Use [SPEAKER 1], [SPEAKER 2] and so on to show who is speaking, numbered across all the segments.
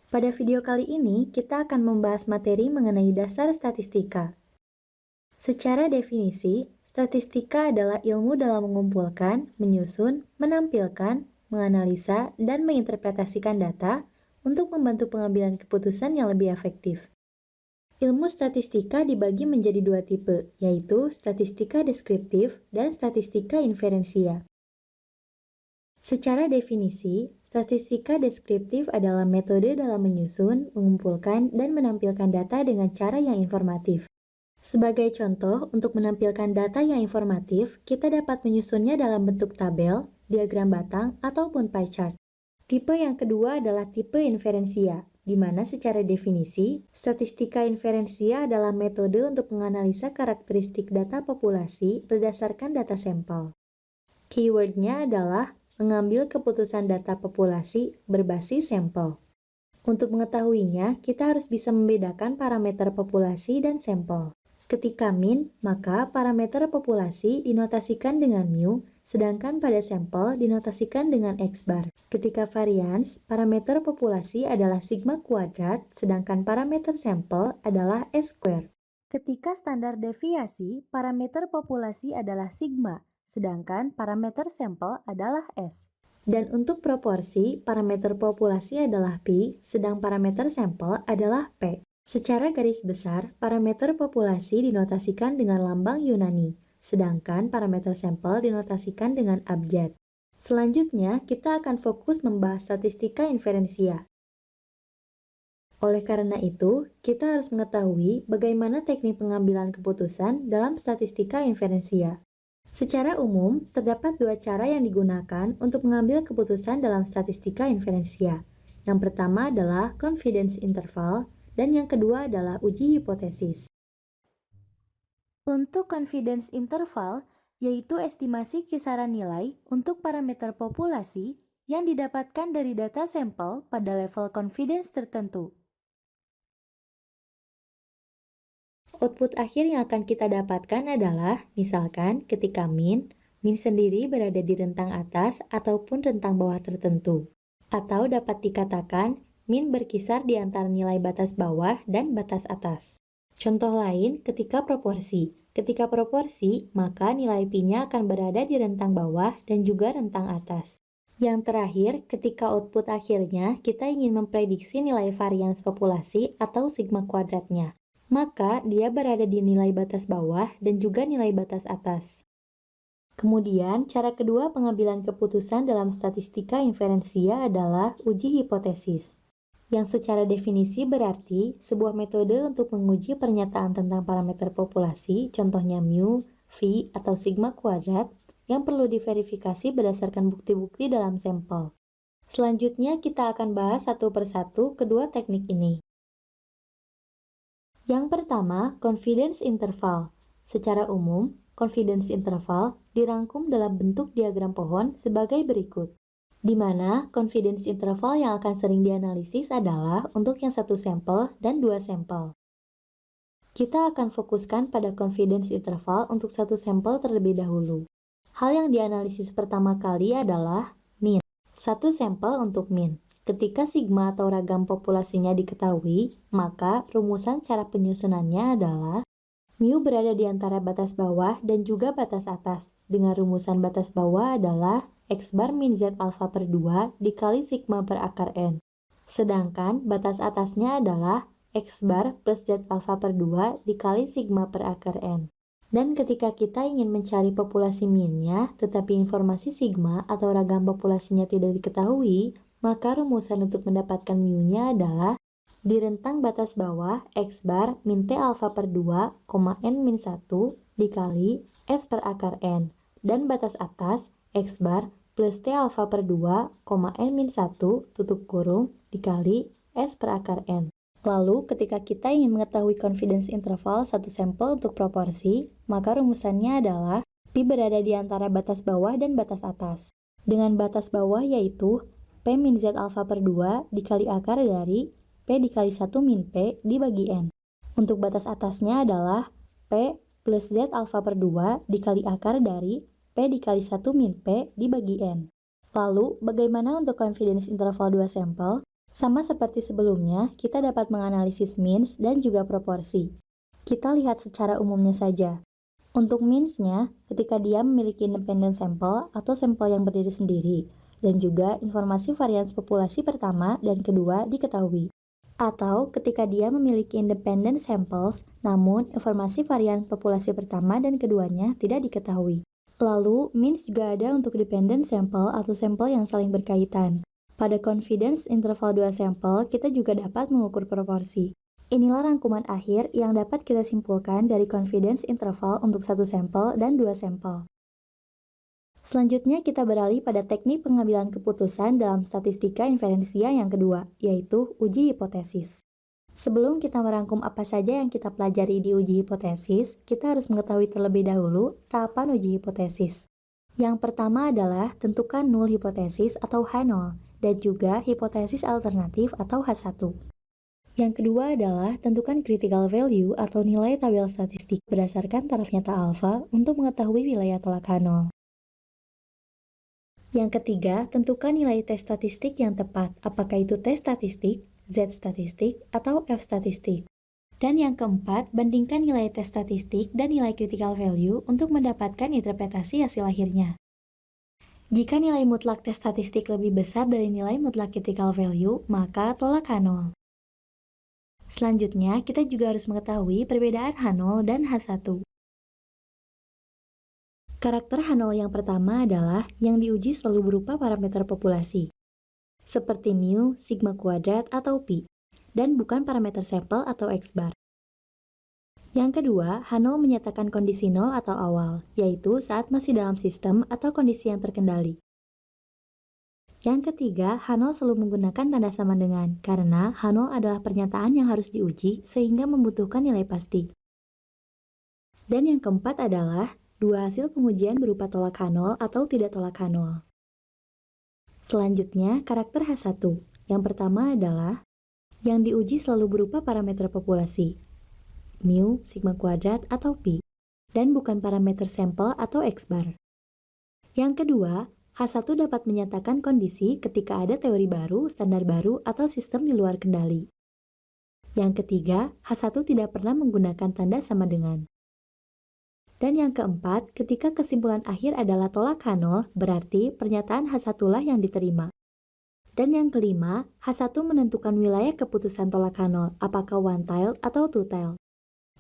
[SPEAKER 1] Pada video kali ini, kita akan membahas materi mengenai dasar statistika. Secara definisi, statistika adalah ilmu dalam mengumpulkan, menyusun, menampilkan, menganalisa, dan menginterpretasikan data untuk membantu pengambilan keputusan yang lebih efektif. Ilmu statistika dibagi menjadi dua tipe, yaitu statistika deskriptif dan statistika inferensia. Secara definisi, statistika deskriptif adalah metode dalam menyusun, mengumpulkan, dan menampilkan data dengan cara yang informatif. Sebagai contoh, untuk menampilkan data yang informatif, kita dapat menyusunnya dalam bentuk tabel, diagram batang, ataupun pie chart. Tipe yang kedua adalah tipe inferensia, di mana secara definisi, statistika inferensia adalah metode untuk menganalisa karakteristik data populasi berdasarkan data sampel. Keywordnya adalah mengambil keputusan data populasi berbasis sampel. Untuk mengetahuinya, kita harus bisa membedakan parameter populasi dan sampel. Ketika min, maka parameter populasi dinotasikan dengan mu, sedangkan pada sampel dinotasikan dengan x-bar. Ketika varians, parameter populasi adalah sigma kuadrat, sedangkan parameter sampel adalah s-square. Ketika standar deviasi, parameter populasi adalah sigma, sedangkan parameter sampel adalah S. Dan untuk proporsi, parameter populasi adalah pi, sedang parameter sampel adalah P. Secara garis besar, parameter populasi dinotasikan dengan lambang Yunani, sedangkan parameter sampel dinotasikan dengan abjad. Selanjutnya, kita akan fokus membahas statistika inferensia. Oleh karena itu, kita harus mengetahui bagaimana teknik pengambilan keputusan dalam statistika inferensia. Secara umum, terdapat dua cara yang digunakan untuk mengambil keputusan dalam statistika inferensia. Yang pertama adalah confidence interval, dan yang kedua adalah uji hipotesis. Untuk confidence interval, yaitu estimasi kisaran nilai untuk parameter populasi yang didapatkan dari data sampel pada level confidence tertentu. Output akhir yang akan kita dapatkan adalah, misalkan ketika min sendiri berada di rentang atas ataupun rentang bawah tertentu. Atau dapat dikatakan, min berkisar di antara nilai batas bawah dan batas atas. Contoh lain, ketika proporsi. Ketika proporsi, maka nilai pi-nya akan berada di rentang bawah dan juga rentang atas. Yang terakhir, ketika output akhirnya kita ingin memprediksi nilai varians populasi atau sigma kuadratnya, maka dia berada di nilai batas bawah dan juga nilai batas atas. Kemudian, cara kedua pengambilan keputusan dalam statistika inferensia adalah uji hipotesis, yang secara definisi berarti sebuah metode untuk menguji pernyataan tentang parameter populasi, contohnya mu, v, atau sigma kuadrat, yang perlu diverifikasi berdasarkan bukti-bukti dalam sampel. Selanjutnya, kita akan bahas satu persatu kedua teknik ini. Yang pertama, confidence interval. Secara umum, confidence interval dirangkum dalam bentuk diagram pohon sebagai berikut, di mana confidence interval yang akan sering dianalisis adalah untuk yang satu sampel dan dua sampel. Kita akan fokuskan pada confidence interval untuk satu sampel terlebih dahulu. Hal yang dianalisis pertama kali adalah min. Satu sampel untuk min. Ketika sigma atau ragam populasinya diketahui, maka rumusan cara penyusunannya adalah mu berada di antara batas bawah dan juga batas atas, dengan rumusan batas bawah adalah x bar min z alpha per 2 dikali sigma per akar n. Sedangkan batas atasnya adalah x bar plus z alpha per 2 dikali sigma per akar n. Dan ketika kita ingin mencari populasi min-nya, tetapi informasi sigma atau ragam populasinya tidak diketahui, maka rumusan untuk mendapatkan mu-nya adalah di rentang batas bawah x bar min t alpha per 2, n min 1 dikali s per akar n, dan batas atas x bar plus t alpha per 2, n min 1 tutup kurung dikali s per akar n. Lalu, ketika kita ingin mengetahui confidence interval satu sampel untuk proporsi, maka rumusannya adalah pi berada di antara batas bawah dan batas atas. Dengan batas bawah yaitu P min Z alpha per 2 dikali akar dari P dikali 1 min P dibagi N. Untuk batas atasnya adalah P plus Z alpha per 2 dikali akar dari P dikali 1 min P dibagi N. Lalu, bagaimana untuk confidence interval 2 sampel? Sama seperti sebelumnya, kita dapat menganalisis means dan juga proporsi. Kita lihat secara umumnya saja. Untuk means-nya, ketika dia memiliki independent sampel atau sampel yang berdiri sendiri, dan juga informasi varians populasi pertama dan kedua diketahui. Atau ketika dia memiliki independent samples, namun informasi varian populasi pertama dan keduanya tidak diketahui. Lalu, means juga ada untuk dependent sample atau sampel yang saling berkaitan. Pada confidence interval 2 sampel, kita juga dapat mengukur proporsi. Inilah rangkuman akhir yang dapat kita simpulkan dari confidence interval untuk satu sampel dan dua sampel. Selanjutnya kita beralih pada teknik pengambilan keputusan dalam statistika inferensia yang kedua, yaitu uji hipotesis. Sebelum kita merangkum apa saja yang kita pelajari di uji hipotesis, kita harus mengetahui terlebih dahulu tahapan uji hipotesis. Yang pertama adalah tentukan null hipotesis atau H0, dan juga hipotesis alternatif atau H1. Yang kedua adalah tentukan critical value atau nilai tabel statistik berdasarkan taraf nyata alfa untuk mengetahui wilayah tolak H0. Yang ketiga, tentukan nilai tes statistik yang tepat, apakah itu tes statistik, Z statistik, atau F statistik. Dan yang keempat, bandingkan nilai tes statistik dan nilai critical value untuk mendapatkan interpretasi hasil akhirnya. Jika nilai mutlak tes statistik lebih besar dari nilai mutlak critical value, maka tolak H0. Selanjutnya, kita juga harus mengetahui perbedaan H0 dan H1. Karakter H0 yang pertama adalah yang diuji selalu berupa parameter populasi, seperti mu, sigma kuadrat, atau pi, dan bukan parameter sampel atau X-bar. Yang kedua, H0 menyatakan kondisi nol atau awal, yaitu saat masih dalam sistem atau kondisi yang terkendali. Yang ketiga, H0 selalu menggunakan tanda sama dengan, karena H0 adalah pernyataan yang harus diuji sehingga membutuhkan nilai pasti. Dan yang keempat adalah, dua hasil pengujian berupa tolak H0 atau tidak tolak H0. Selanjutnya, karakter H1. Yang pertama adalah, yang diuji selalu berupa parameter populasi, mu, sigma kuadrat, atau pi, dan bukan parameter sampel atau X-bar. Yang kedua, H1 dapat menyatakan kondisi ketika ada teori baru, standar baru, atau sistem di luar kendali. Yang ketiga, H1 tidak pernah menggunakan tanda sama dengan. Dan yang keempat, ketika kesimpulan akhir adalah tolak H0, berarti pernyataan H1 lah yang diterima. Dan yang kelima, H1 menentukan wilayah keputusan tolak H0, apakah one tile atau two tile.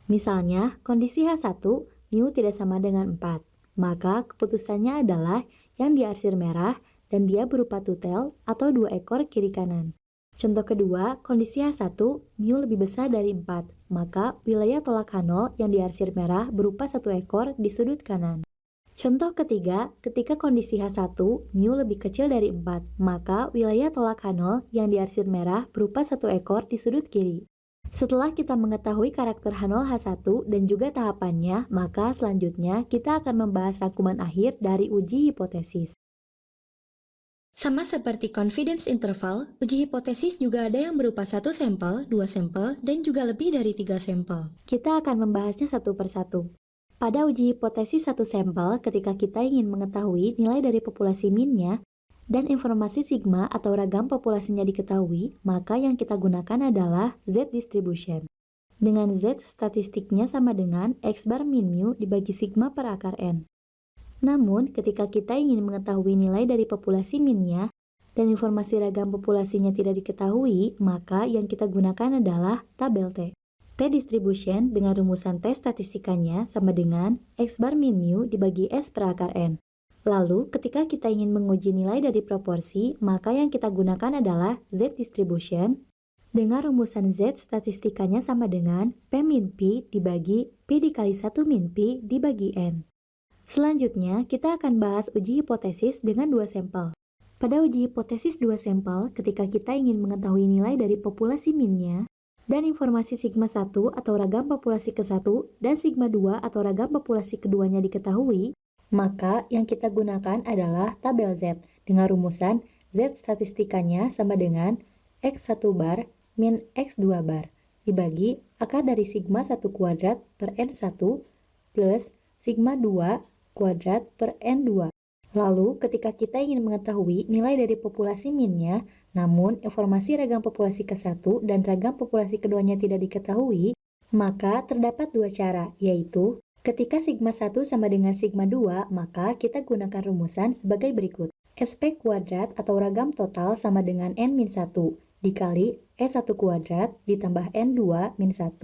[SPEAKER 1] Misalnya, kondisi H1, mu tidak sama dengan 4, maka keputusannya adalah yang diarsir merah dan dia berupa two tile atau dua ekor kiri kanan. Contoh kedua, kondisi H1, mu lebih besar dari 4, maka wilayah tolak H0 yang diarsir merah berupa satu ekor di sudut kanan. Contoh ketiga, ketika kondisi H1, mu lebih kecil dari 4, maka wilayah tolak H0 yang diarsir merah berupa satu ekor di sudut kiri. Setelah kita mengetahui karakter H0, H1, dan juga tahapannya, maka selanjutnya kita akan membahas rangkuman akhir dari uji hipotesis. Sama seperti confidence interval, uji hipotesis juga ada yang berupa satu sampel, dua sampel, dan juga lebih dari 3 sampel. Kita akan membahasnya satu persatu. Pada uji hipotesis satu sampel, ketika kita ingin mengetahui nilai dari populasi min-nya, dan informasi sigma atau ragam populasinya diketahui, maka yang kita gunakan adalah Z distribution. Dengan Z statistiknya sama dengan X bar min mu dibagi sigma per akar N. Namun, ketika kita ingin mengetahui nilai dari populasi min-nya, dan informasi ragam populasinya tidak diketahui, maka yang kita gunakan adalah tabel T. T distribution dengan rumusan T statistikanya sama dengan X bar min mu dibagi S per akar N. Lalu, ketika kita ingin menguji nilai dari proporsi, maka yang kita gunakan adalah Z distribution dengan rumusan Z statistikanya sama dengan P min P dibagi P dikali 1 min P dibagi N. Selanjutnya, kita akan bahas uji hipotesis dengan dua sampel. Pada uji hipotesis dua sampel, ketika kita ingin mengetahui nilai dari populasi min-nya, dan informasi sigma 1 atau ragam populasi ke-1 dan sigma 2 atau ragam populasi keduanya diketahui, maka yang kita gunakan adalah tabel Z dengan rumusan Z statistikanya sama dengan X1 bar min X2 bar dibagi akar dari sigma 1 kuadrat per N1 plus sigma 2 kuadrat per N2. Lalu ketika kita ingin mengetahui nilai dari populasi min-nya Namun, informasi ragam populasi ke-1 dan ragam populasi keduanya tidak diketahui, maka terdapat dua cara, yaitu ketika sigma 1 sama dengan sigma 2, maka kita gunakan rumusan sebagai berikut. SP kuadrat atau ragam total sama dengan N-1 dikali S1 kuadrat ditambah N2 min 1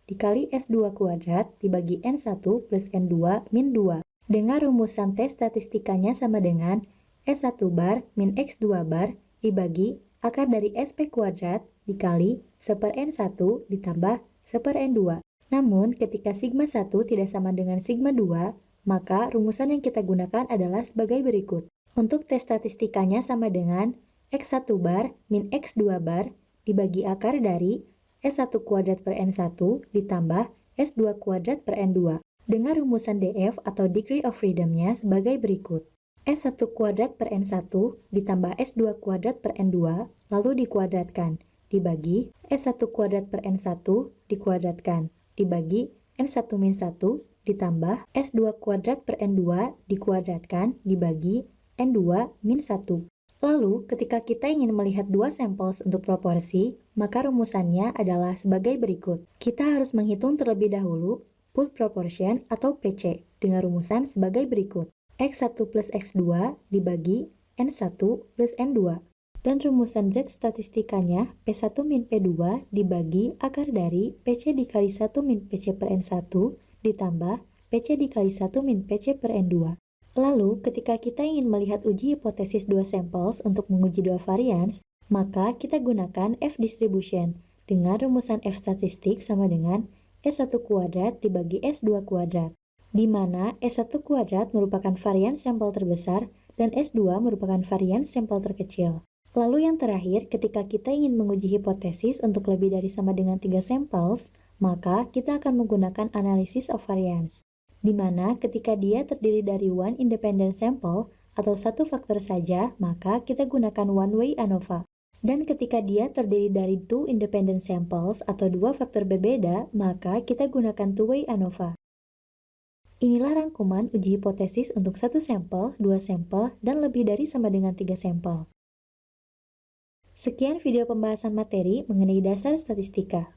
[SPEAKER 1] dikali S2 kuadrat dibagi N1 plus N2 min 2. Dengan rumusan T statistikanya sama dengan S1 bar min X2 bar dibagi akar dari SP kuadrat dikali 1/N1 ditambah 1/N2. Namun, ketika sigma 1 tidak sama dengan sigma 2, maka rumusan yang kita gunakan adalah sebagai berikut. Untuk T statistikanya sama dengan X1 bar min X2 bar dibagi akar dari S1 kuadrat per N1 ditambah S2 kuadrat per N2. Dengan rumusan DF atau degree of freedom-nya sebagai berikut. S1 kuadrat per N1 ditambah S2 kuadrat per N2 lalu dikuadratkan, dibagi S1 kuadrat per N1 dikuadratkan, dibagi N1 min 1 ditambah S2 kuadrat per N2 dikuadratkan, dibagi N2 min 1. Lalu, ketika kita ingin melihat dua sampel untuk proporsi, maka rumusannya adalah sebagai berikut. Kita harus menghitung terlebih dahulu pool proportion atau PC dengan rumusan sebagai berikut. X1 plus X2 dibagi N1 plus N2. Dan rumusan Z statistikanya P1 min P2 dibagi akar dari PC dikali 1 min PC per N1 ditambah PC dikali 1 min PC per N2. Lalu, ketika kita ingin melihat uji hipotesis dua samples untuk menguji dua varians, maka kita gunakan F distribution dengan rumusan F statistik sama dengan S1 kuadrat dibagi S2 kuadrat, di mana S1 kuadrat merupakan varian sampel terbesar dan S2 merupakan varian sampel terkecil. Lalu yang terakhir, ketika kita ingin menguji hipotesis untuk lebih dari sama dengan 3 samples, maka kita akan menggunakan analysis of variance, di mana ketika dia terdiri dari one independent sample atau satu faktor saja, maka kita gunakan one-way ANOVA. Dan ketika dia terdiri dari two independent samples atau dua faktor berbeda, maka kita gunakan two-way ANOVA. Inilah rangkuman uji hipotesis untuk satu sampel, dua sampel, dan lebih dari sama dengan 3 sampel. Sekian video pembahasan materi mengenai dasar statistika.